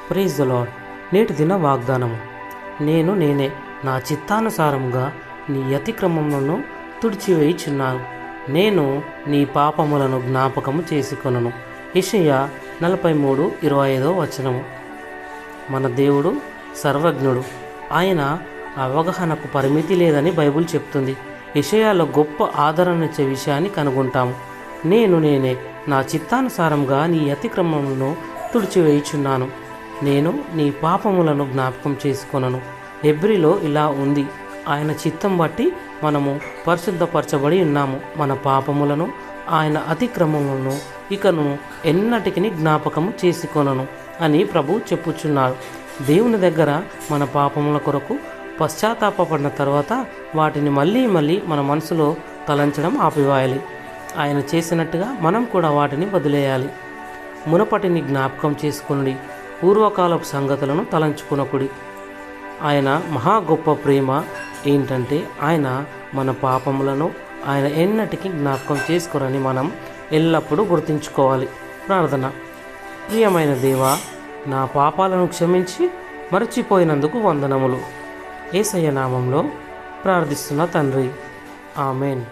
Praise the lord. నేటి దిన వాగ్దానము. నేనే నా చిత్తానుసారముగా నీ అతిక్రమములను తుడిచివేయుచున్నాను. నేను నీ పాపములను జ్ఞాపకము చేసుకొనును. యెషయా 43:25 మన దేవుడు సర్వజ్ఞుడు. ఆయన అవగాహనకు పరిమితి లేదని బైబిల్ చెప్తుంది. యెషయాలో గొప్ప ఆదరణిచ్చే విషయాన్ని కనుగొంటాము. నేనే నా చిత్తానుసారంగా నీ అతిక్రమములను తుడిచివేయుచున్నాను. నేను నీ పాపములను జ్ఞాపకం చేసుకొనను. హెబ్రీలో ఇలా ఉంది, ఆయన చిత్తం బట్టి మనము పరిశుద్ధపరచబడి ఉన్నాము. మన పాపములను ఆయన అతిక్రమములను ఇకను ఎన్నటికి జ్ఞాపకము చేసుకొనను అని ప్రభు చెప్పుచున్నాడు. దేవుని దగ్గర మన పాపముల కొరకు పశ్చాత్తాపడిన తర్వాత వాటిని మళ్ళీ మన మనసులో తలంచడం ఆపివేయాలి. ఆయన చేసినట్టుగా మనం కూడా వాటిని వదిలేయాలి. మునపటిని జ్ఞాపకం చేసుకుని పూర్వకాలపు సంగతులను తలంచుకునకుడి. ఆయన మహా గొప్ప ప్రేమ ఏంటంటే ఆయన మన పాపములను ఆయన ఎన్నటికీ జ్ఞాపకం చేసుకోరని మనం ఎల్లప్పుడూ గుర్తుంచుకోవాలి. ప్రార్థన. ప్రియమైన దేవా, నా పాపాలను క్షమించి మరచిపోయినందుకు వందనములు. యేసయ్య నామంలో ప్రార్థిస్తున్న తండ్రి. ఆమెన్.